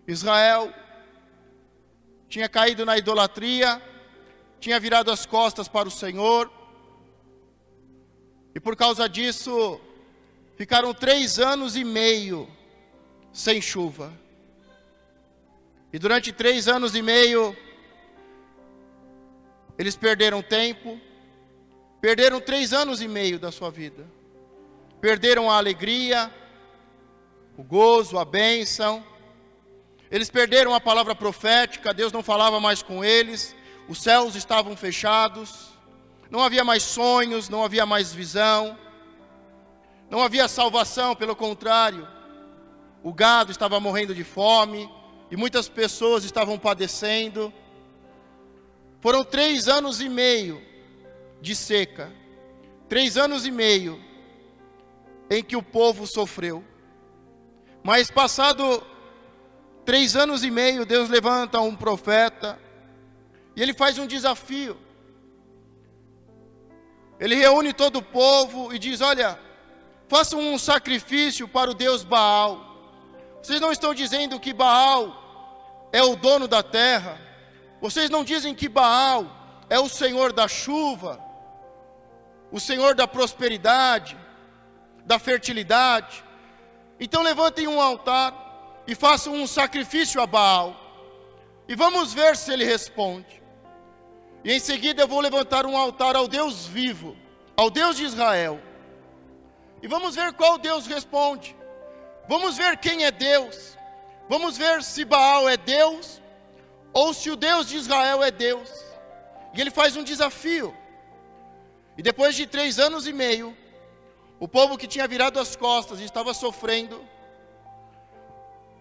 Israel tinha caído na idolatria, tinha virado as costas para o Senhor, e por causa disso, ficaram 3 anos e meio sem chuva. E durante 3 anos e meio, eles perderam tempo, perderam 3 anos e meio da sua vida. Perderam a alegria, o gozo, a bênção. Eles perderam a palavra profética, Deus não falava mais com eles, os céus estavam fechados, não havia mais sonhos, não havia mais visão, não havia salvação, pelo contrário, o gado estava morrendo de fome, e muitas pessoas estavam padecendo. Foram 3 anos e meio de seca, 3 anos e meio em que o povo sofreu. Mas passado 3 anos e meio, Deus levanta um profeta, e ele faz um desafio. Ele reúne todo o povo e diz: olha, façam um sacrifício para o Deus Baal. Vocês não estão dizendo que Baal é o dono da terra. Vocês não dizem que Baal é o Senhor da chuva, o Senhor da prosperidade, da fertilidade. Então levantem um altar e façam um sacrifício a Baal, e vamos ver se ele responde. E em seguida eu vou levantar um altar ao Deus vivo, ao Deus de Israel, e vamos ver qual Deus responde. Vamos ver quem é Deus. Vamos ver se Baal é Deus ou se o Deus de Israel é Deus. E ele faz um desafio. E depois de 3 anos e meio, o povo que tinha virado as costas e estava sofrendo,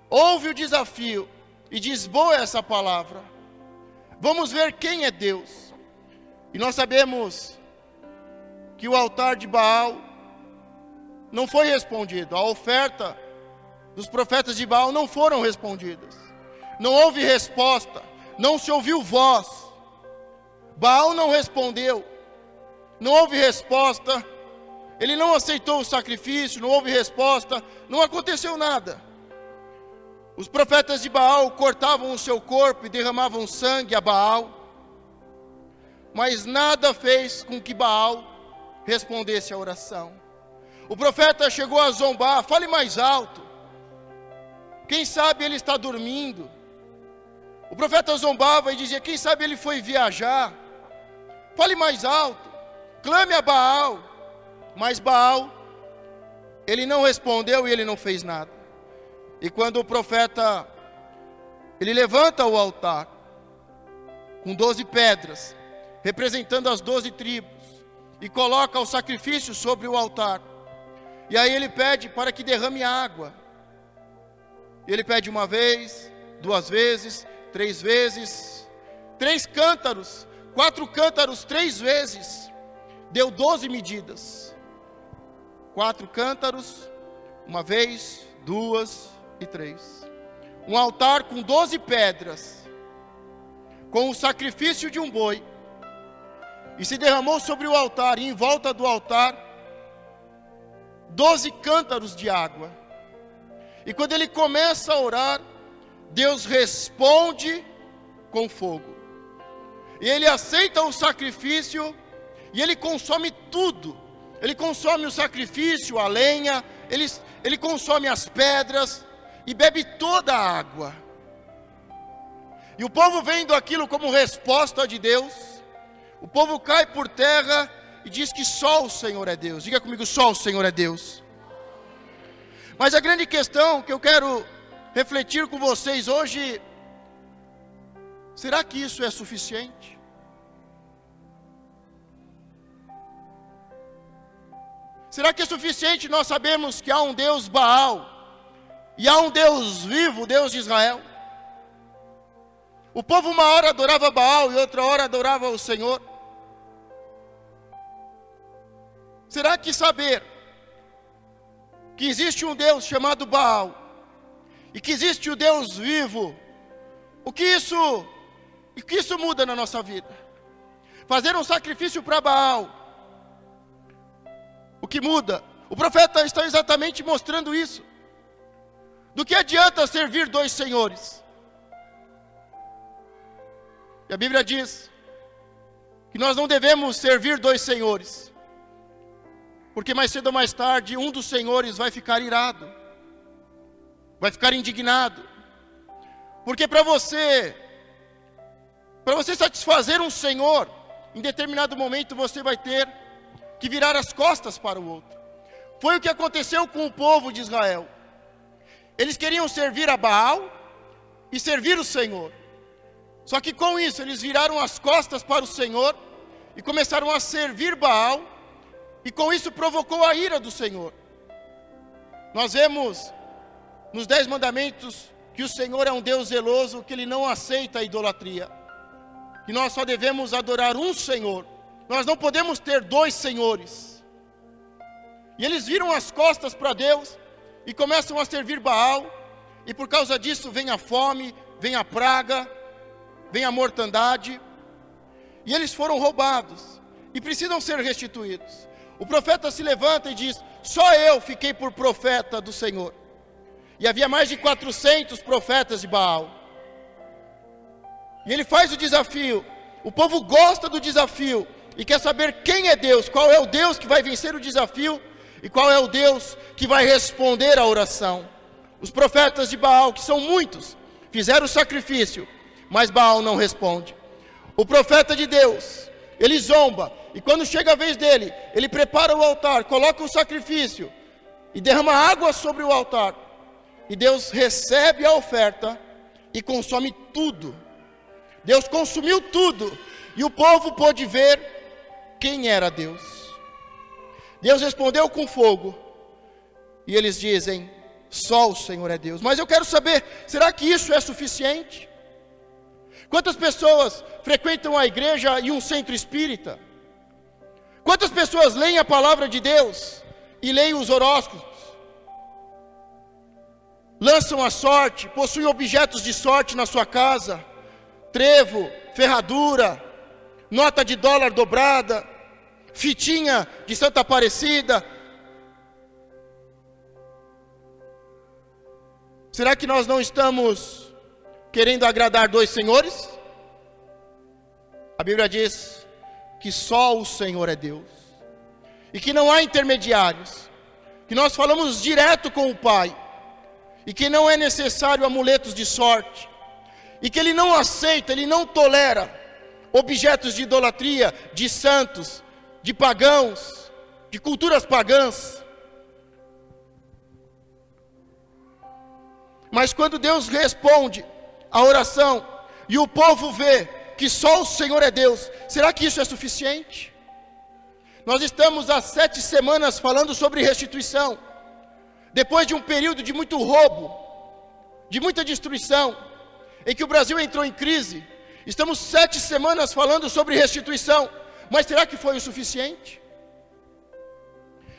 ouve o desafio e diz: boa essa palavra, vamos ver quem é Deus. E nós sabemos que o altar de Baal não foi respondido, a oferta dos profetas de Baal não foram respondidas, não houve resposta, não se ouviu voz. Baal não respondeu, não houve resposta, ele não aceitou o sacrifício, não houve resposta, não aconteceu nada. Os profetas de Baal cortavam o seu corpo e derramavam sangue a Baal, mas nada fez com que Baal respondesse a oração. O profeta chegou a zombar: fale mais alto, quem sabe ele está dormindo. O profeta zombava e dizia: quem sabe ele foi viajar. Fale mais alto, clame a Baal. Mas Baal, ele não respondeu e ele não fez nada. E quando o profeta, ele levanta o altar com 12 pedras, representando as 12 tribos, e coloca o sacrifício sobre o altar, e aí ele pede para que derrame água. Ele pede 1 vez, 2 vezes, 3 vezes, 3 cântaros, 4 cântaros 3 vezes, deu 12 medidas. 4 cântaros, 1 vez, 2 e 3. Um altar com 12 pedras, com o sacrifício de um boi, e se derramou sobre o altar, e em volta do altar 12 cântaros de água. E quando ele começa a orar, Deus responde com fogo. E ele aceita o sacrifício, e ele consome tudo. Ele consome o sacrifício, a lenha, ele consome as pedras, e bebe toda a água. E o povo, vendo aquilo como resposta de Deus, o povo cai por terra e diz que só o Senhor é Deus. Diga comigo: só o Senhor é Deus. Mas a grande questão que eu quero refletir com vocês hoje: será que isso é suficiente? Será que é suficiente nós sabemos que há um Deus Baal e há um Deus vivo, o Deus de Israel? O povo uma hora adorava Baal e outra hora adorava o Senhor. Será que saber que existe um Deus chamado Baal e que existe o Deus vivo, o que isso muda na nossa vida? Fazer um sacrifício para Baal, o que muda? O profeta está exatamente mostrando isso. Do que adianta servir dois senhores? E a Bíblia diz que nós não devemos servir dois senhores, porque mais cedo ou mais tarde um dos senhores vai ficar irado, vai ficar indignado, porque para você satisfazer um senhor, em determinado momento você vai ter que virar as costas para o outro. Foi o que aconteceu com o povo de Israel. Eles queriam servir a Baal e servir o Senhor. Só que com isso eles viraram as costas para o Senhor e começaram a servir Baal, e com isso provocou a ira do Senhor. Nós vemos nos 10 mandamentos que o Senhor é um Deus zeloso, que Ele não aceita a idolatria, que nós só devemos adorar um Senhor. Nós não podemos ter dois senhores. E eles viram as costas para Deus e começam a servir Baal, e por causa disso vem a fome, vem a praga, vem a mortandade, e eles foram roubados e precisam ser restituídos. O profeta se levanta e diz: só eu fiquei por profeta do Senhor. E havia mais de 400 profetas de Baal. E ele faz o desafio. O povo gosta do desafio e quer saber quem é Deus, qual é o Deus que vai vencer o desafio e qual é o Deus que vai responder à oração. Os profetas de Baal, que são muitos, fizeram o sacrifício, mas Baal não responde. O profeta de Deus, ele zomba, e quando chega a vez dele, ele prepara o altar, coloca o sacrifício e derrama água sobre o altar. E Deus recebe a oferta e consome tudo. Deus consumiu tudo, e o povo pôde ver quem era Deus. Deus respondeu com fogo, e eles dizem: só o Senhor é Deus. Mas eu quero saber, será que isso é suficiente? Quantas pessoas frequentam a igreja e um centro espírita? Quantas pessoas leem a palavra de Deus e leem os horóscopos? Lançam a sorte, possuem objetos de sorte na sua casa, trevo, ferradura, nota de dólar dobrada, fitinha de Santa Aparecida. Será que nós não estamos querendo agradar dois senhores? A Bíblia diz que só o Senhor é Deus, e que não há intermediários, que nós falamos direto com o Pai, e que não é necessário amuletos de sorte, e que Ele não aceita, Ele não tolera objetos de idolatria, de santos, de pagãos, de culturas pagãs. Mas quando Deus responde a oração e o povo vê que só o Senhor é Deus, será que isso é suficiente? Nós estamos há 7 semanas falando sobre restituição. Depois de um período de muito roubo, de muita destruição, em que o Brasil entrou em crise, estamos 7 semanas falando sobre restituição, mas será que foi o suficiente?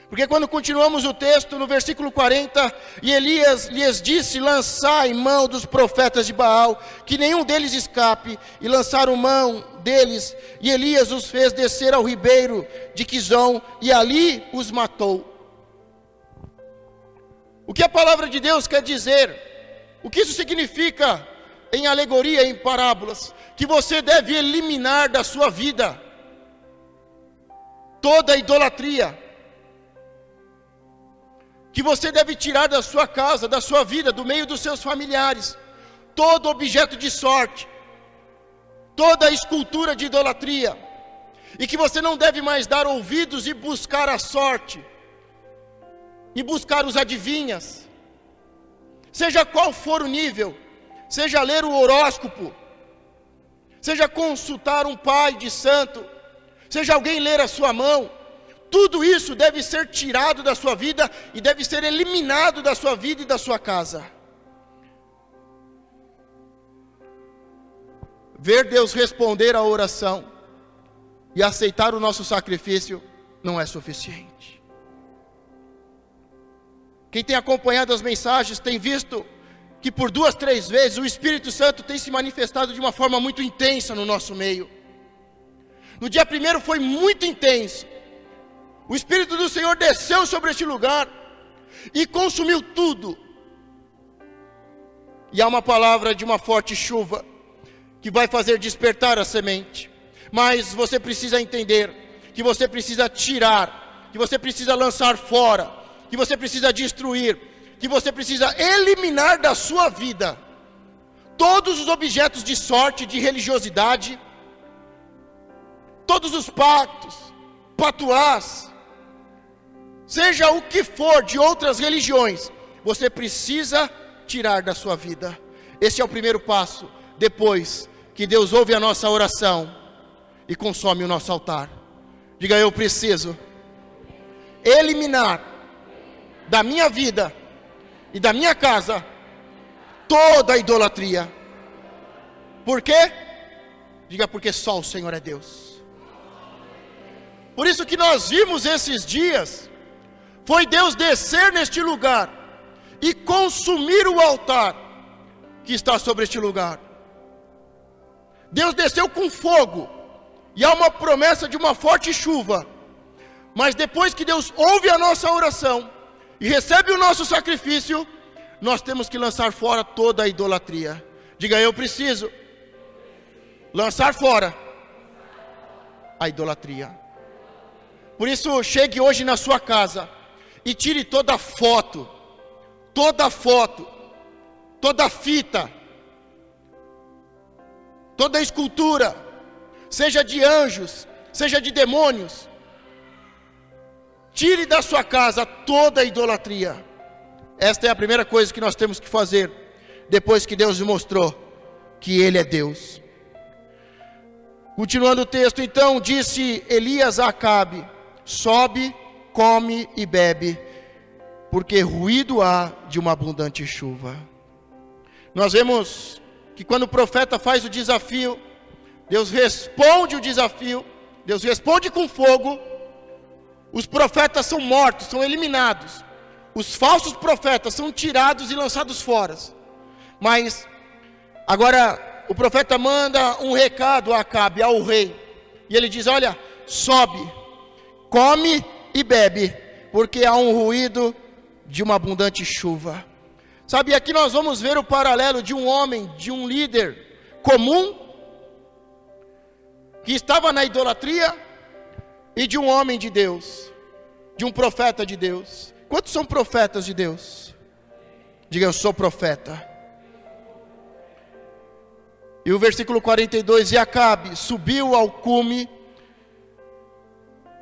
Porque quando continuamos o texto, no versículo 40, e Elias lhes disse: lançai mão dos profetas de Baal, que nenhum deles escape, e lançaram mão deles, e Elias os fez descer ao ribeiro de Quizom, e ali os matou. O que a palavra de Deus quer dizer? O que isso significa em alegoria, em parábolas? Que você deve eliminar da sua vida toda a idolatria, que você deve tirar da sua casa, da sua vida, do meio dos seus familiares, todo objeto de sorte, toda escultura de idolatria, e que você não deve mais dar ouvidos e buscar a sorte, e buscar os adivinhas, seja qual for o nível, seja ler o horóscopo, seja consultar um pai de santo, seja alguém ler a sua mão. Tudo isso deve ser tirado da sua vida e deve ser eliminado da sua vida e da sua casa. Ver Deus responder à oração e aceitar o nosso sacrifício não é suficiente. Quem tem acompanhado as mensagens tem visto que por 2, 3 vezes o Espírito Santo tem se manifestado de uma forma muito intensa no nosso meio. No dia 1º foi muito intenso. O Espírito do Senhor desceu sobre este lugar e consumiu tudo. E há uma palavra de uma forte chuva que vai fazer despertar a semente. Mas você precisa entender que você precisa tirar, que você precisa lançar fora, que você precisa destruir, que você precisa eliminar da sua vida todos os objetos de sorte, de religiosidade, todos os pactos, patuás, seja o que for de outras religiões, você precisa tirar da sua vida. Esse é o primeiro passo, depois que Deus ouve a nossa oração e consome o nosso altar. Diga: eu preciso eliminar da minha vida e da minha casa toda a idolatria. Por quê? Diga: porque só o Senhor é Deus. Por isso que nós vimos esses dias, foi Deus descer neste lugar e consumir o altar que está sobre este lugar. Deus desceu com fogo, e há uma promessa de uma forte chuva. Mas depois que Deus ouve a nossa oração e recebe o nosso sacrifício, nós temos que lançar fora toda a idolatria. Diga: eu preciso lançar fora a idolatria. Por isso, chegue hoje na sua casa e tire toda foto, toda fita, toda escultura, seja de anjos, seja de demônios. Tire da sua casa toda a idolatria. Esta é a primeira coisa que nós temos que fazer, depois que Deus nos mostrou que Ele é Deus. Continuando o texto, então disse Elias a Acabe: sobe, come e bebe, porque ruído há de uma abundante chuva. Nós vemos que quando o profeta faz o desafio, Deus responde o desafio, Deus responde com fogo. Os profetas são mortos, são eliminados. Os falsos profetas são tirados e lançados fora. Mas agora o profeta manda um recado a Acabe, ao rei. E ele diz: olha, sobe, come e bebe, porque há um ruído de uma abundante chuva. Sabe, aqui nós vamos ver o paralelo de um homem, de um líder comum, que estava na idolatria, e de um homem de Deus, de um profeta de Deus. Quantos são profetas de Deus? Diga: eu sou profeta. E o versículo 42, e Acabe subiu ao cume,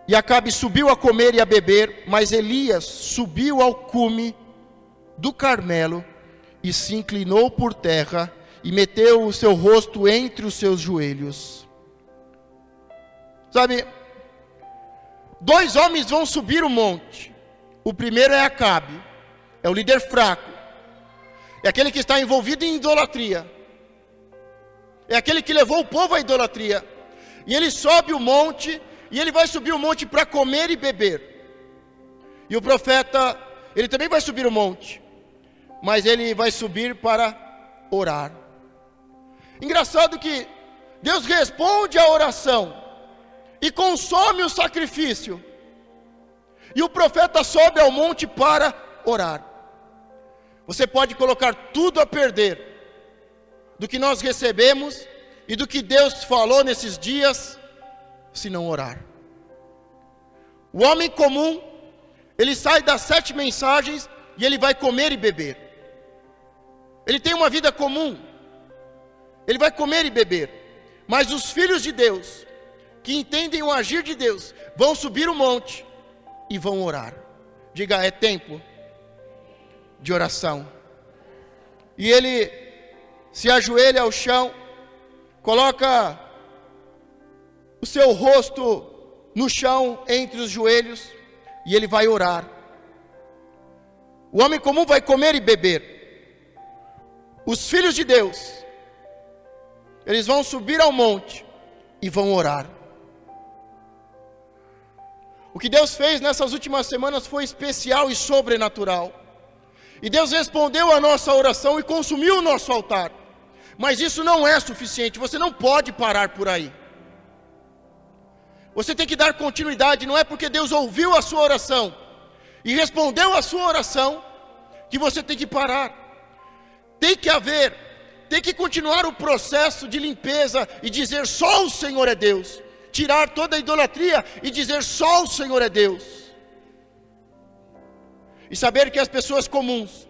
e Acabe subiu a comer e a beber, mas Elias subiu ao cume do Carmelo, e se inclinou por terra, e meteu o seu rosto entre os seus joelhos. Sabe, dois homens vão subir o monte. O primeiro é Acabe, é o líder fraco, é aquele que está envolvido em idolatria, é aquele que levou o povo à idolatria. E ele sobe o monte, e ele vai subir o monte para comer e beber. E o profeta, ele também vai subir o monte, mas ele vai subir para orar. Engraçado que Deus responde à oração e consome o sacrifício, e o profeta sobe ao monte para orar. Você pode colocar tudo a perder do que nós recebemos e do que Deus falou nesses dias, se não orar. O homem comum, ele sai das 7 mensagens e ele vai comer e beber. Ele tem uma vida comum, ele vai comer e beber. Mas os filhos de Deus, que entendem o agir de Deus, vão subir o monte e vão orar. Diga: é tempo de oração. E ele se ajoelha ao chão, coloca o seu rosto no chão entre os joelhos, e ele vai orar. O homem comum vai comer e beber. Os filhos de Deus, eles vão subir ao monte e vão orar. O que Deus fez nessas últimas semanas foi especial e sobrenatural. E Deus respondeu a nossa oração e consumiu o nosso altar. Mas isso não é suficiente, você não pode parar por aí. Você tem que dar continuidade, não é porque Deus ouviu a sua oração e respondeu a sua oração que você tem que parar. tem que continuar o processo de limpeza e dizer só o Senhor é Deus. Tirar toda a idolatria e dizer só o Senhor é Deus. E saber que as pessoas comuns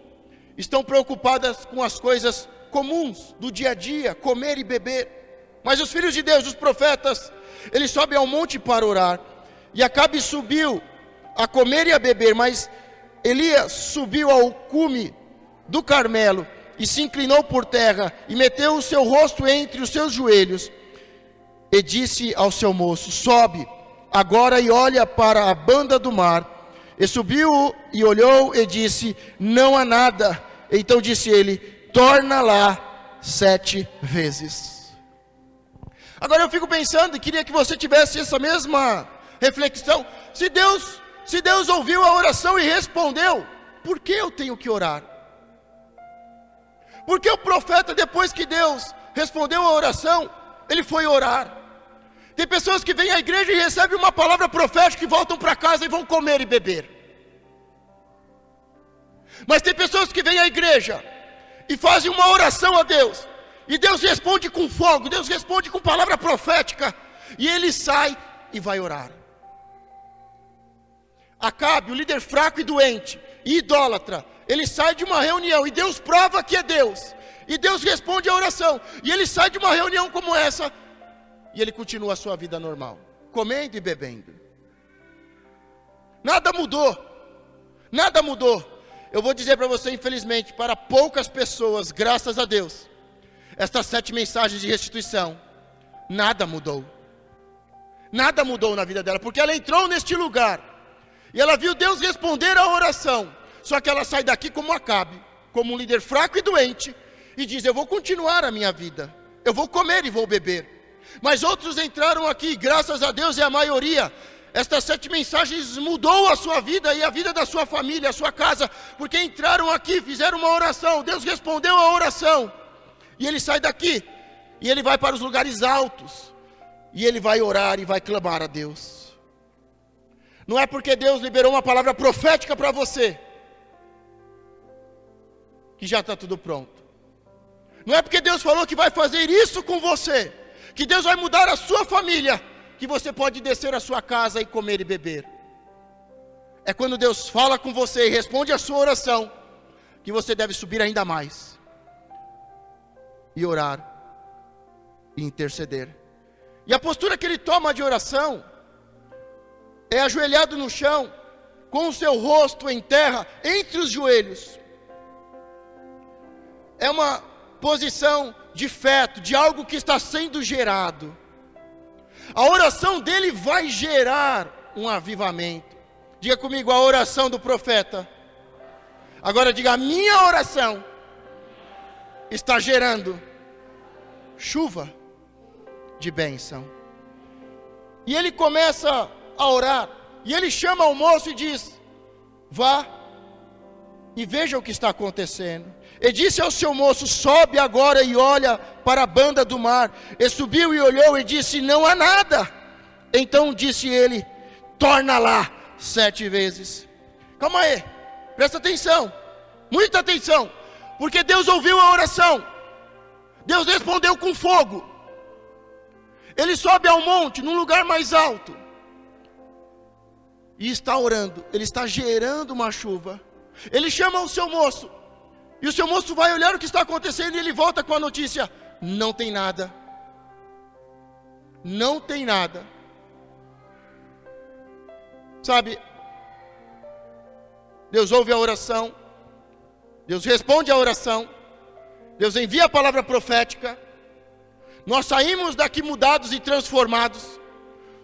estão preocupadas com as coisas comuns do dia a dia, comer e beber. Mas os filhos de Deus, os profetas, eles sobem ao monte para orar. E Acabe subiu a comer e a beber, mas Elias subiu ao cume do Carmelo e se inclinou por terra e meteu o seu rosto entre os seus joelhos e disse ao seu moço: sobe agora e olha para a banda do mar. E subiu e olhou e disse: não há nada. Então disse ele: torna lá 7 vezes. Agora eu fico pensando e queria que você tivesse essa mesma reflexão. Se Deus ouviu a oração e respondeu, por que eu tenho que orar? Porque o profeta, depois que Deus respondeu a oração, ele foi orar. Tem pessoas que vêm à igreja e recebem uma palavra profética e voltam para casa e vão comer e beber. Mas tem pessoas que vêm à igreja e fazem uma oração a Deus, e Deus responde com fogo, Deus responde com palavra profética, e ele sai e vai orar. Acabe, o líder fraco e doente, e idólatra, ele sai de uma reunião, e Deus prova que é Deus, e Deus responde a oração, e ele sai de uma reunião como essa, e ele continua a sua vida normal, comendo e bebendo. Nada mudou, nada mudou. Eu vou dizer para você, infelizmente, para poucas pessoas, graças a Deus, estas 7 mensagens de restituição, nada mudou. Nada mudou na vida dela, porque ela entrou neste lugar, e ela viu Deus responder a oração, só que ela sai daqui como Acabe, como um líder fraco e doente, e diz: eu vou continuar a minha vida, eu vou comer e vou beber. Mas outros entraram aqui, graças a Deus, e a maioria, estas 7 mensagens mudou a sua vida e a vida da sua família, a sua casa, porque entraram aqui, fizeram uma oração, Deus respondeu a oração, e ele sai daqui, e ele vai para os lugares altos, e ele vai orar e vai clamar a Deus. Não é porque Deus liberou uma palavra profética para você, que já está tudo pronto. Não é porque Deus falou que vai fazer isso com você, que Deus vai mudar a sua família, que você pode descer a sua casa e comer e beber. É quando Deus fala com você e responde a sua oração, que você deve subir ainda mais, e orar, e interceder. E a postura que ele toma de oração, é ajoelhado no chão, com o seu rosto em terra, entre os joelhos. É uma posição de feto, de algo que está sendo gerado. A oração dele vai gerar um avivamento. Diga comigo, a oração do profeta. Agora diga, a minha oração está gerando chuva de bênção. E ele começa a orar, e ele chama o moço e diz: vá e veja o que está acontecendo. E disse ao seu moço: sobe agora e olha para a banda do mar. E subiu e olhou e disse: não há nada. Então disse ele: torna lá 7 vezes. Calma aí, presta atenção, muita atenção, porque Deus ouviu a oração, Deus respondeu com fogo. Ele sobe ao monte, num lugar mais alto, e está orando, ele está gerando uma chuva. Ele chama o seu moço, e o seu moço vai olhar o que está acontecendo, e ele volta com a notícia: não tem nada. Não tem nada. Sabe, Deus ouve a oração, Deus responde a oração, Deus envia a palavra profética, nós saímos daqui mudados e transformados,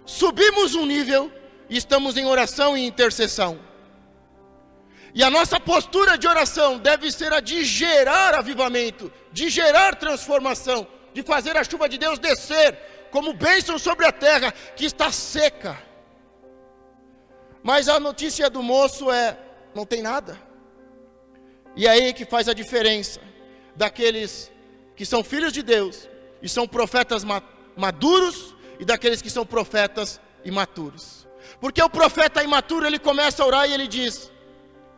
subimos um nível, e estamos em oração e intercessão. E a nossa postura de oração deve ser a de gerar avivamento, de gerar transformação, de fazer a chuva de Deus descer como bênção sobre a terra que está seca. Mas a notícia do moço é: não tem nada. E é aí que faz a diferença daqueles que são filhos de Deus e são profetas maduros, e daqueles que são profetas imaturos. Porque o profeta imaturo, ele começa a orar e ele diz: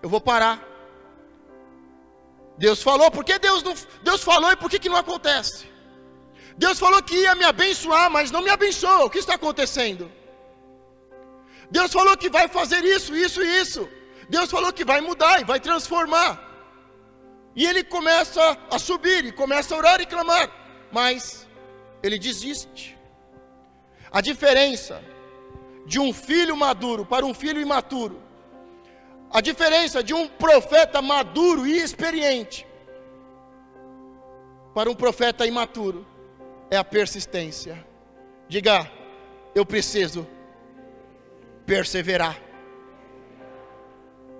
eu vou parar. Deus falou, por que Deus falou e por que não acontece? Deus falou que ia me abençoar, mas não me abençoa. O que está acontecendo? Deus falou que vai fazer isso, isso e isso. Deus falou que vai mudar e vai transformar. E ele começa a subir, e começa a orar e clamar, mas ele desiste. A diferença de um filho maduro para um filho imaturo, a diferença de um profeta maduro e experiente para um profeta imaturo, é a persistência. Diga, eu preciso perseverar.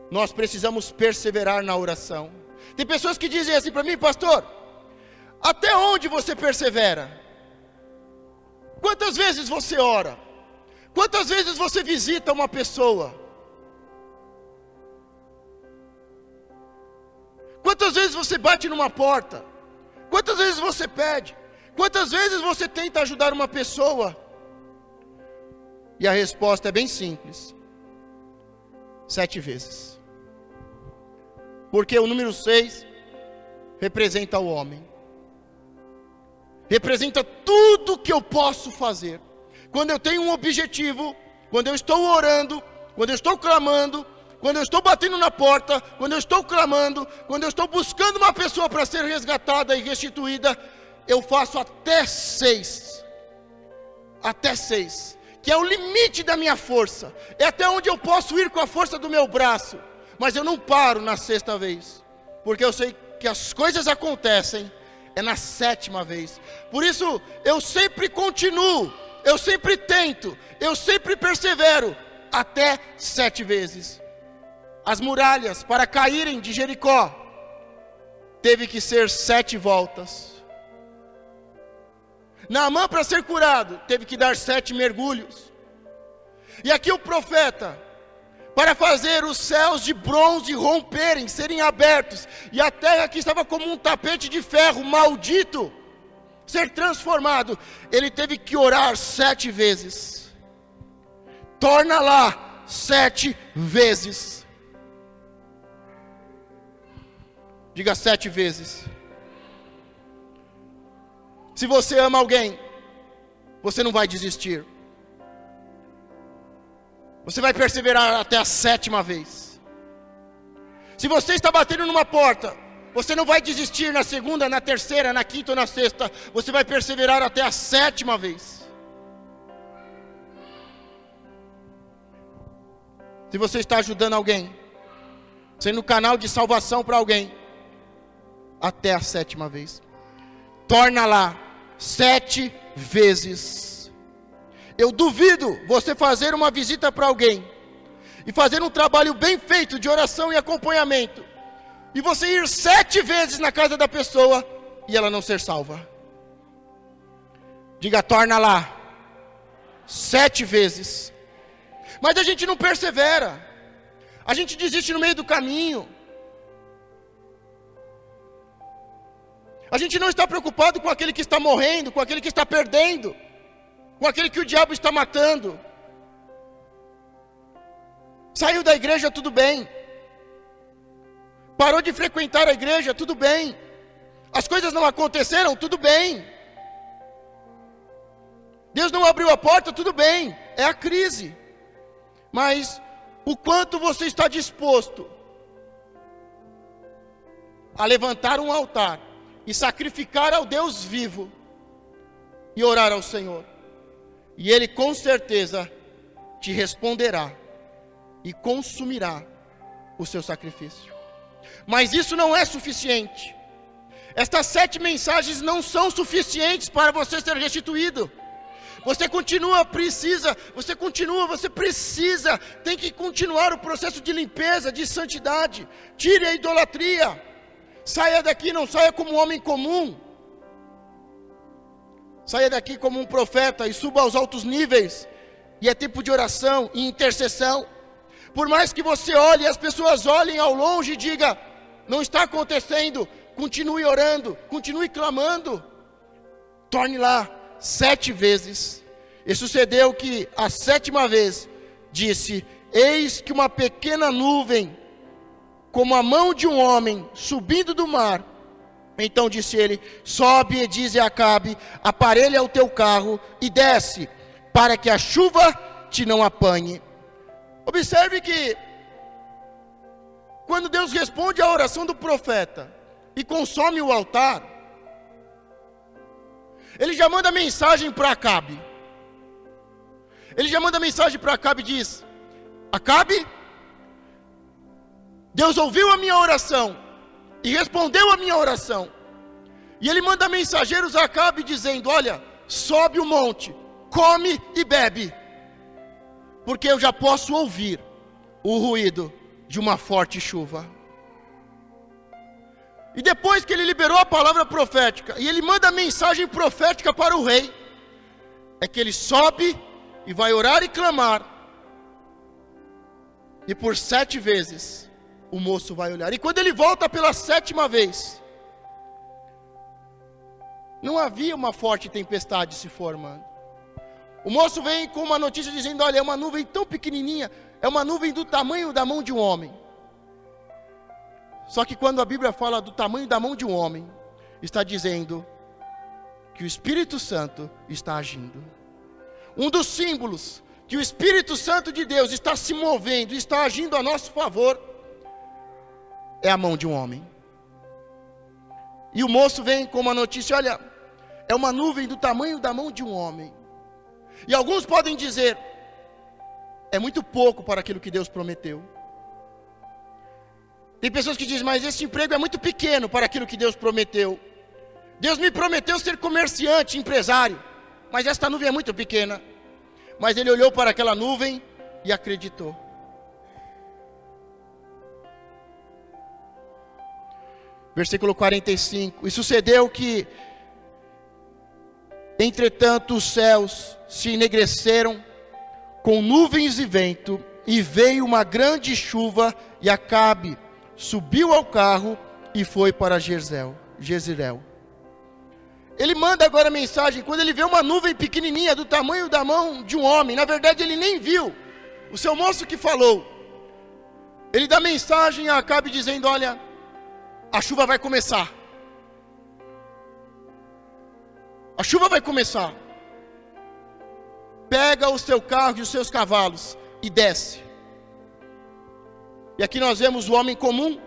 Nós precisamos perseverar na oração. Tem pessoas que dizem assim para mim, pastor, até onde você persevera? Quantas vezes você ora? Quantas vezes você visita uma pessoa? Quantas vezes você bate numa porta? Quantas vezes você pede? Quantas vezes você tenta ajudar uma pessoa? E a resposta é bem simples: 7 vezes. Porque o número 6 representa o homem. Representa tudo que eu posso fazer. Quando eu tenho um objetivo, quando eu estou orando, quando eu estou clamando, quando eu estou batendo na porta, quando eu estou clamando, quando eu estou buscando uma pessoa para ser resgatada e restituída, eu faço até 6. Até 6. Que é o limite da minha força. É até onde eu posso ir com a força do meu braço. Mas eu não paro na 6ª vez. Porque eu sei que as coisas acontecem é na 7ª vez. Por isso, eu sempre continuo. Eu sempre tento. Eu sempre persevero. Até 7 vezes. As muralhas, para caírem de Jericó, teve que ser 7 voltas. Naamã, para ser curado, teve que dar 7 mergulhos. E aqui o profeta, para fazer os céus de bronze romperem, serem abertos, e a terra que estava como um tapete de ferro maldito, ser transformado, ele teve que orar 7 vezes. Torna lá 7 vezes. Diga 7 vezes. Se você ama alguém, você não vai desistir. Você vai perseverar até a 7ª vez. Se você está batendo numa porta, você não vai desistir na 2ª, na 3ª, na 5ª ou na 6ª. Você vai perseverar até a 7ª vez. Se você está ajudando alguém, sendo canal de salvação para alguém, até a 7ª vez. Torna lá 7 vezes. Eu duvido você fazer uma visita para alguém e fazer um trabalho bem feito de oração e acompanhamento, e você ir 7 vezes na casa da pessoa e ela não ser salva. Diga, torna lá 7 vezes. Mas a gente não persevera. A gente desiste no meio do caminho. A gente não está preocupado com aquele que está morrendo, com aquele que está perdendo, com aquele que o diabo está matando. Saiu da igreja, tudo bem. Parou de frequentar a igreja, tudo bem. As coisas não aconteceram, tudo bem. Deus não abriu a porta, tudo bem. É a crise. Mas o quanto você está disposto a levantar um altar e sacrificar ao Deus vivo e orar ao Senhor, e Ele com certeza te responderá e consumirá o seu sacrifício. Mas isso não é suficiente. Estas 7 mensagens não são suficientes para você ser restituído. Você precisa, tem que continuar o processo de limpeza, de santidade. Tire a idolatria. Saia daqui, não saia como um homem comum. Saia daqui como um profeta e suba aos altos níveis. E é tempo de oração e intercessão. Por mais que você olhe e as pessoas olhem ao longe e digam, não está acontecendo, continue orando, continue clamando. Torne lá 7 vezes. E sucedeu que a 7ª vez disse, eis que uma pequena nuvem como a mão de um homem subindo do mar. Então disse ele: sobe e dize a Acabe: aparelha o teu carro e desce, para que a chuva te não apanhe. Observe que quando Deus responde à oração do profeta e consome o altar, ele já manda mensagem para Acabe. Ele já manda mensagem para Acabe e diz: Acabe, Deus ouviu a minha oração e respondeu a minha oração. E ele manda mensageiros a Acabe dizendo: olha, sobe o monte, come e bebe, porque eu já posso ouvir o ruído de uma forte chuva. E depois que ele liberou a palavra profética, e ele manda a mensagem profética para o rei, é que ele sobe e vai orar e clamar, e por 7 vezes o moço vai olhar. E quando ele volta pela 7ª vez, não havia uma forte tempestade se formando. O moço vem com uma notícia dizendo: olha, é uma nuvem tão pequenininha, é uma nuvem do tamanho da mão de um homem. Só que quando a Bíblia fala do tamanho da mão de um homem, está dizendo que o Espírito Santo está agindo. Um dos símbolos que o Espírito Santo de Deus está se movendo, está agindo a nosso favor, é a mão de um homem. E o moço vem com uma notícia: olha, é uma nuvem do tamanho da mão de um homem. E alguns podem dizer: é muito pouco para aquilo que Deus prometeu. Tem pessoas que dizem: mas esse emprego é muito pequeno para aquilo que Deus prometeu. Deus me prometeu ser comerciante, empresário, mas esta nuvem é muito pequena. Mas ele olhou para aquela nuvem e acreditou. Versículo 45. E sucedeu que, entretanto, os céus se enegreceram com nuvens e vento, e veio uma grande chuva, e Acabe subiu ao carro e foi para Jezreel. Ele manda agora a mensagem, quando ele vê uma nuvem pequenininha do tamanho da mão de um homem. Na verdade ele nem viu, o seu moço que falou. Ele dá mensagem a Acabe dizendo: olha, a chuva vai começar. A chuva vai começar. Pega o seu carro e os seus cavalos e desce. E aqui nós vemos o homem comum,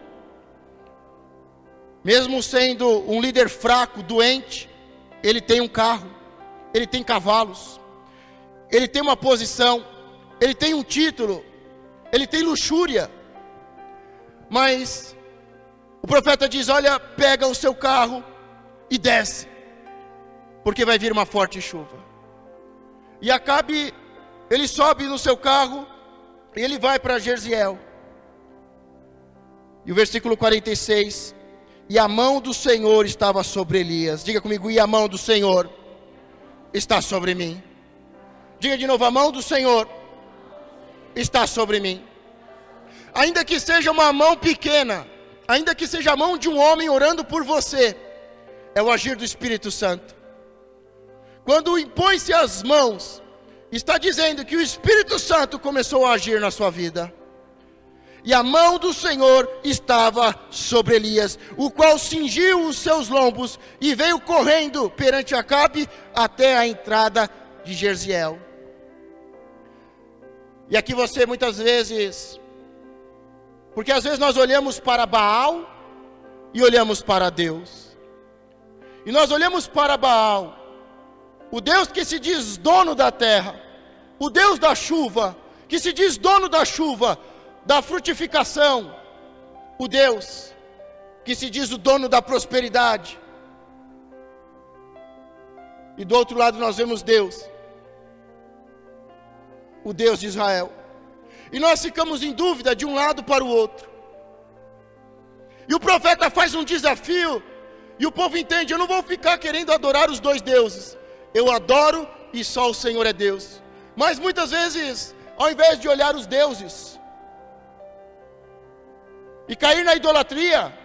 mesmo sendo um líder fraco, doente, ele tem um carro, ele tem cavalos, ele tem uma posição, ele tem um título, ele tem luxúria. Mas o profeta diz: olha, pega o seu carro e desce, porque vai vir uma forte chuva. E Acabe, ele sobe no seu carro e ele vai para Jezreel. E o versículo 46: e a mão do Senhor estava sobre Elias. Diga comigo: e a mão do Senhor está sobre mim. Diga de novo: a mão do Senhor está sobre mim. Ainda que seja uma mão pequena, ainda que seja a mão de um homem orando por você, é o agir do Espírito Santo. Quando impõe-se as mãos, está dizendo que o Espírito Santo começou a agir na sua vida. E a mão do Senhor estava sobre Elias, o qual cingiu os seus lombos e veio correndo perante Acabe até a entrada de Jezreel. E aqui você muitas vezes, porque às vezes nós olhamos para Baal e olhamos para Deus. E nós olhamos para Baal, o Deus que se diz dono da terra, o Deus da chuva, que se diz dono da chuva, da frutificação, o Deus que se diz o dono da prosperidade. E do outro lado nós vemos Deus, o Deus de Israel. E nós ficamos em dúvida de um lado para o outro. E o profeta faz um desafio, e o povo entende: eu não vou ficar querendo adorar os dois deuses. Eu adoro e só o Senhor é Deus. Mas muitas vezes, ao invés de olhar os deuses e cair na idolatria,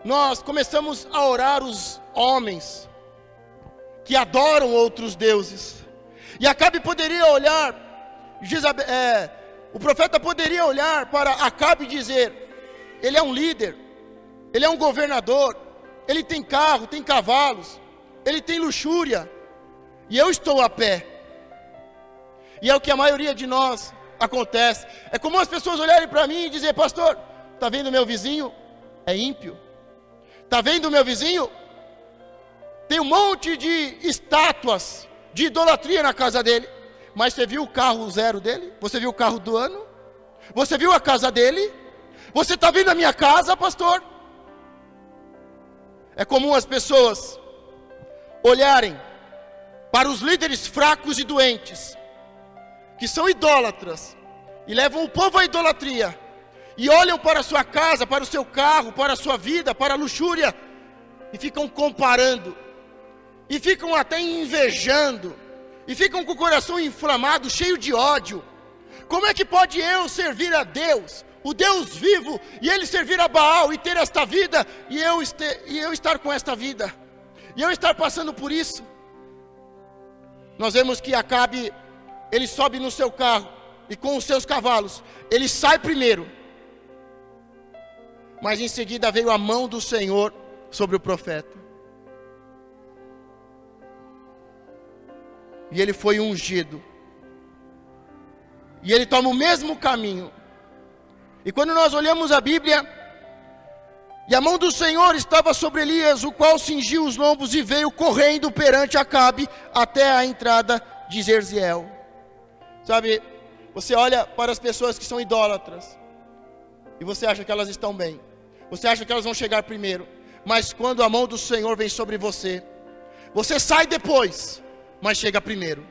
nós começamos a orar os homens que adoram outros deuses. E Acabe poderia olhar, o profeta poderia olhar para Acabe e dizer: ele é um líder, ele é um governador, ele tem carro, tem cavalos, ele tem luxúria, e eu estou a pé. E é o que a maioria de nós acontece. É comum as pessoas olharem para mim e dizer: pastor, está vendo meu vizinho? É ímpio. Está vendo meu vizinho? Tem um monte de estátuas de idolatria na casa dele. Mas você viu o carro zero dele? Você viu o carro do ano? Você viu a casa dele? Você está vendo a minha casa, pastor? É comum as pessoas olharem para os líderes fracos e doentes, que são idólatras, e levam o povo à idolatria, e olham para a sua casa, para o seu carro, para a sua vida, para a luxúria, e ficam comparando, e ficam até invejando, e ficam com o coração inflamado, cheio de ódio. Como é que pode eu servir a Deus, o Deus vivo, e ele servir a Baal, e ter esta vida, e eu estar com esta vida, e eu estar passando por isso? Nós vemos que Acabe, ele sobe no seu carro, e com os seus cavalos, ele sai primeiro, mas em seguida veio a mão do Senhor sobre o profeta, e ele foi ungido, e ele toma o mesmo caminho. E quando nós olhamos a Bíblia, e a mão do Senhor estava sobre Elias, o qual cingiu os lombos e veio correndo perante Acabe até a entrada de Jezreel. Sabe, você olha para as pessoas que são idólatras, e você acha que elas estão bem, você acha que elas vão chegar primeiro, mas quando a mão do Senhor vem sobre você, você sai depois, mas chega primeiro.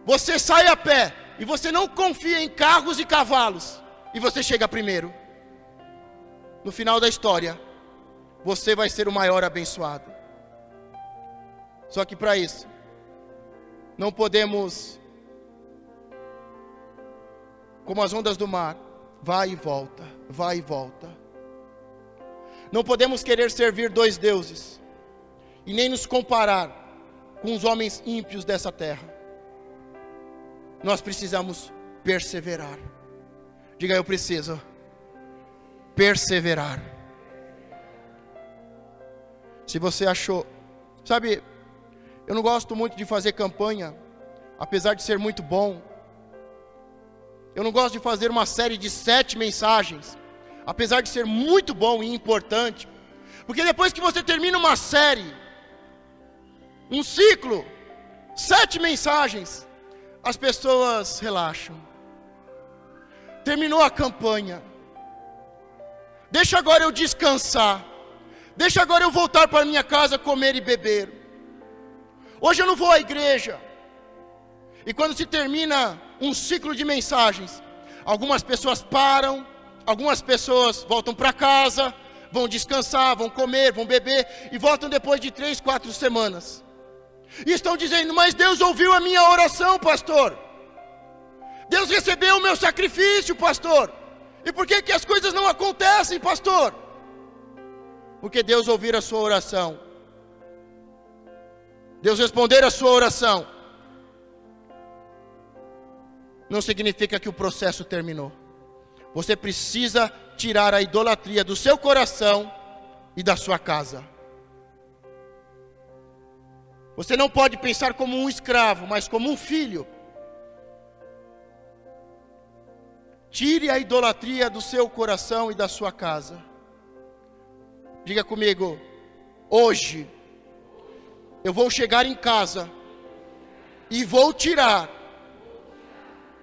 Você sai a pé, e você não confia em carros e cavalos, e você chega primeiro. No final da história, você vai ser o maior abençoado. Só que para isso, não podemos, como as ondas do mar, vai e volta, vai e volta. Não podemos querer servir dois deuses, e nem nos comparar com os homens ímpios dessa terra. Nós precisamos perseverar. Diga: eu preciso perseverar. Se você achou, sabe, eu não gosto muito de fazer campanha, apesar de ser muito bom. Eu não gosto de fazer uma série de 7 mensagens, apesar de ser muito bom e importante, porque depois que você termina uma série, um ciclo, 7 mensagens, as pessoas relaxam. Terminou a campanha, deixa agora eu descansar, deixa agora eu voltar para minha casa comer e beber. Hoje eu não vou à igreja. E quando se termina um ciclo de mensagens, algumas pessoas param, algumas pessoas voltam para casa, vão descansar, vão comer, vão beber, e voltam depois de 3, 4 semanas. E estão dizendo: mas Deus ouviu a minha oração, pastor. Deus recebeu o meu sacrifício, pastor. E por que as coisas não acontecem, pastor? Porque Deus ouvir a sua oração, Deus responder a sua oração, não significa que o processo terminou. Você precisa tirar a idolatria do seu coração e da sua casa. Você não pode pensar como um escravo, mas como um filho. Tire a idolatria do seu coração e da sua casa. Diga comigo: hoje eu vou chegar em casa e vou tirar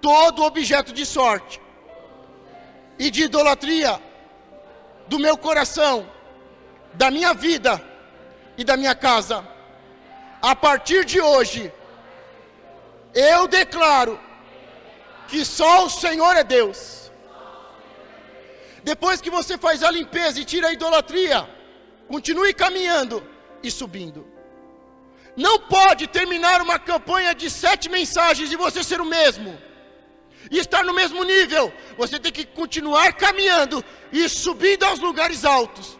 todo objeto de sorte e de idolatria do meu coração, da minha vida e da minha casa. A partir de hoje, eu declaro que só o Senhor é Deus. Depois que você faz a limpeza e tira a idolatria, continue caminhando e subindo. Não pode terminar uma campanha de 7 mensagens e você ser o mesmo, e estar no mesmo nível. Você tem que continuar caminhando e subindo aos lugares altos.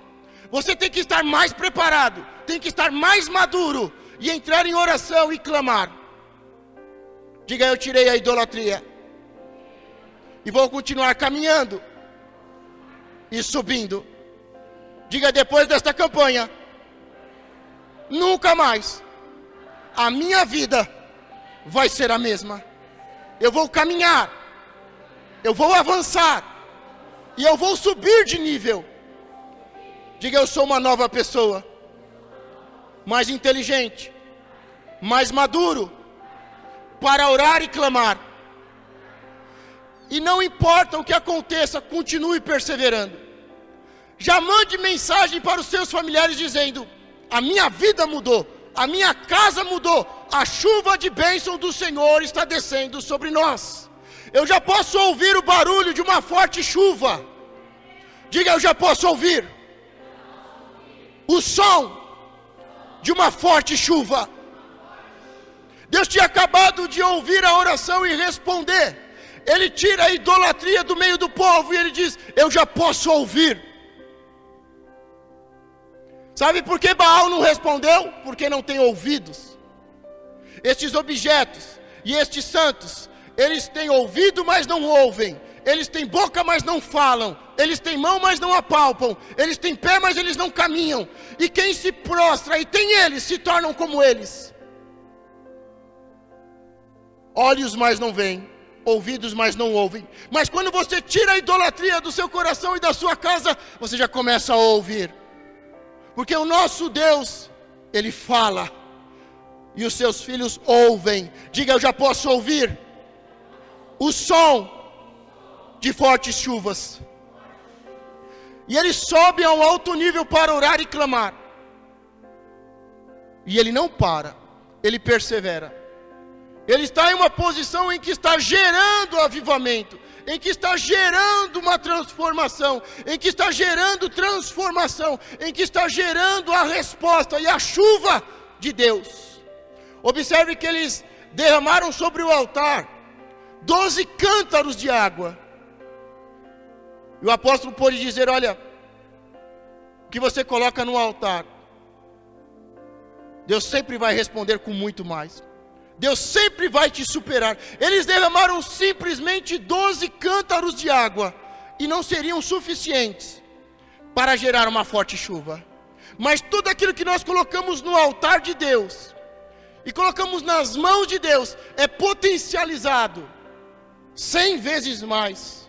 Você tem que estar mais preparado, tem que estar mais maduro, e entrar em oração e clamar. Diga: eu tirei a idolatria e vou continuar caminhando e subindo. Diga: depois desta campanha, nunca mais a minha vida vai ser a mesma. Eu vou caminhar, eu vou avançar, e eu vou subir de nível. Diga: eu sou uma nova pessoa, mais inteligente, mais maduro, para orar e clamar. E não importa o que aconteça, continue perseverando. Já mande mensagem para os seus familiares dizendo: a minha vida mudou, a minha casa mudou, a chuva de bênção do Senhor está descendo sobre nós. Eu já posso ouvir o barulho de uma forte chuva. Diga: eu já posso ouvir o som de uma forte chuva. Deus tinha acabado de ouvir a oração e responder. Ele tira a idolatria do meio do povo e ele diz: eu já posso ouvir. Sabe por que Baal não respondeu? Porque não tem ouvidos. Estes objetos e estes santos, eles têm ouvido, mas não ouvem. Eles têm boca, mas não falam. Eles têm mão, mas não apalpam. Eles têm pé, mas eles não caminham. E quem se prostra e tem eles, se tornam como eles. Olhos, mas não veem. Ouvidos, mas não ouvem. Mas quando você tira a idolatria do seu coração e da sua casa, você já começa a ouvir. Porque o nosso Deus, Ele fala. E os seus filhos ouvem. Diga: eu já posso ouvir o som de fortes chuvas. E ele sobe a um alto nível para orar e clamar. E ele não para, ele persevera. Ele está em uma posição em que está gerando avivamento, em que está gerando uma transformação, em que está gerando transformação, em que está gerando a resposta e a chuva de Deus. Observe que eles derramaram sobre o altar 12 cântaros de água. E o apóstolo pôde dizer: olha, o que você coloca no altar, Deus sempre vai responder com muito mais. Deus sempre vai te superar. Eles derramaram simplesmente 12 cântaros de água, e não seriam suficientes para gerar uma forte chuva. Mas tudo aquilo que nós colocamos no altar de Deus, e colocamos nas mãos de Deus, é potencializado 100 vezes mais.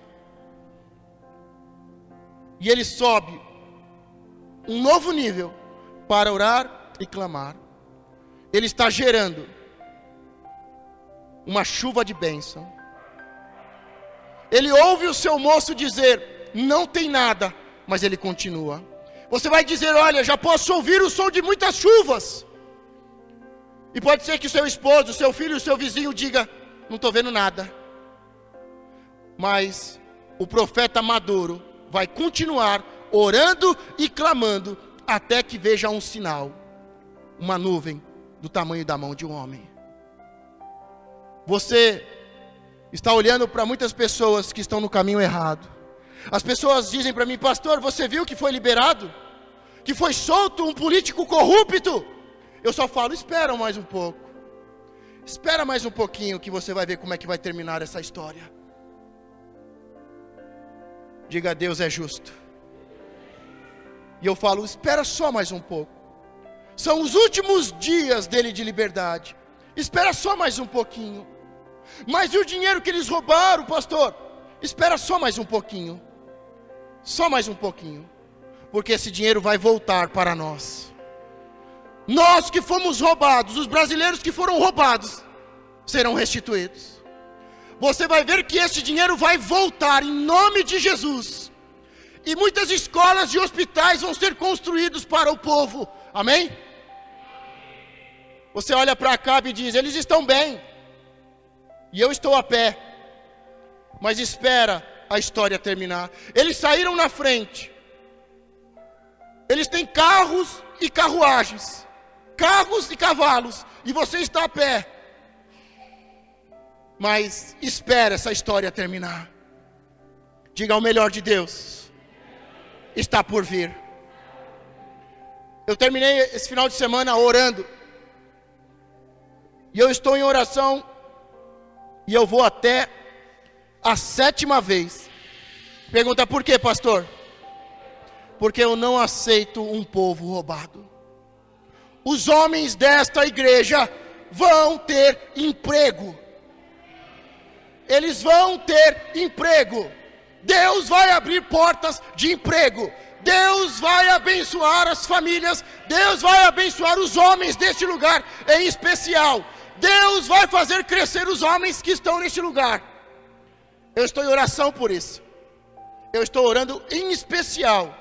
E ele sobe um novo nível para orar e clamar. Ele está gerando uma chuva de bênção. Ele ouve o seu moço dizer: não tem nada, mas ele continua. Você vai dizer: olha, já posso ouvir o som de muitas chuvas. E pode ser que o seu esposo, o seu filho, o seu vizinho diga: não estou vendo nada. Mas o profeta maduro vai continuar orando e clamando até que veja um sinal, uma nuvem do tamanho da mão de um homem. Você está olhando para muitas pessoas que estão no caminho errado. As pessoas dizem para mim: pastor, você viu que foi liberado? Que foi solto um político corrupto? Eu só falo: espera mais um pouco. Espera mais um pouquinho que você vai ver como é que vai terminar essa história. Diga: Deus é justo. E eu falo: espera só mais um pouco. São os últimos dias dele de liberdade. Espera só mais um pouquinho. Mas e o dinheiro que eles roubaram, pastor? Espera só mais um pouquinho. Só mais um pouquinho. Porque esse dinheiro vai voltar para nós. Nós que fomos roubados, os brasileiros que foram roubados, serão restituídos. Você vai ver que esse dinheiro vai voltar em nome de Jesus. E muitas escolas e hospitais vão ser construídos para o povo. Amém? Você olha para Acabe e diz: eles estão bem, e eu estou a pé. Mas espera a história terminar. Eles saíram na frente. Eles têm carros e carruagens, carros e cavalos, e você está a pé. Mas espera essa história terminar. Diga: o melhor de Deus está por vir. Eu terminei esse final de semana orando. E eu estou em oração. E eu vou até a 7ª vez. Pergunta: por quê, pastor? porque eu não aceito um povo roubado. Os homens desta igreja vão ter emprego. Eles vão ter emprego. Deus vai abrir portas de emprego. Deus vai abençoar as famílias. Deus vai abençoar os homens deste lugar em especial. Deus vai fazer crescer os homens que estão neste lugar. Eu estou em oração por isso. Eu estou orando em especial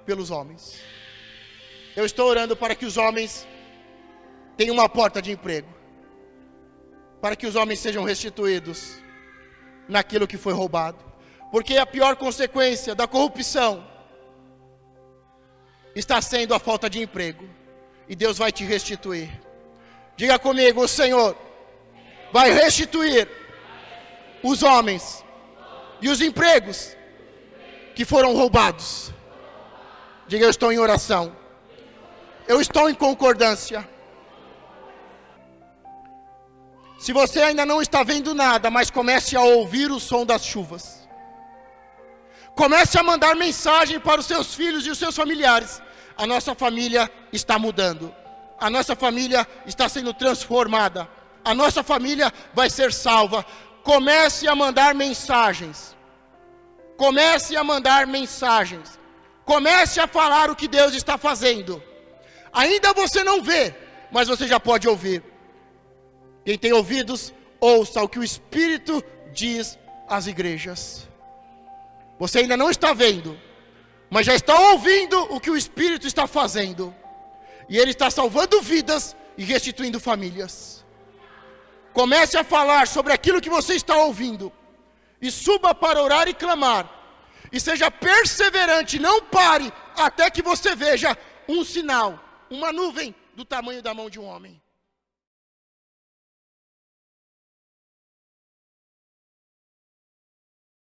pelos homens. Eu estou orando para que os homens tenham uma porta de emprego. Para que os homens sejam restituídos naquilo que foi roubado. Porque a pior consequência da corrupção está sendo a falta de emprego. E Deus vai te restituir. Diga comigo, o Senhor vai restituir os homens e os empregos que foram roubados. Diga, eu estou em oração. Eu estou em concordância. Se você ainda não está vendo nada, mas comece a ouvir o som das chuvas. Comece a mandar mensagem para os seus filhos e os seus familiares. A nossa família está mudando. A nossa família está sendo transformada. A nossa família vai ser salva. Comece a mandar mensagens. Comece a mandar mensagens. Comece a falar o que Deus está fazendo. Ainda você não vê, mas você já pode ouvir. Quem tem ouvidos, ouça o que o Espírito diz às igrejas. Você ainda não está vendo, mas já está ouvindo o que o Espírito está fazendo. E Ele está salvando vidas e restituindo famílias. Comece a falar sobre aquilo que você está ouvindo. E suba para orar e clamar. E seja perseverante, não pare até que você veja um sinal, uma nuvem do tamanho da mão de um homem.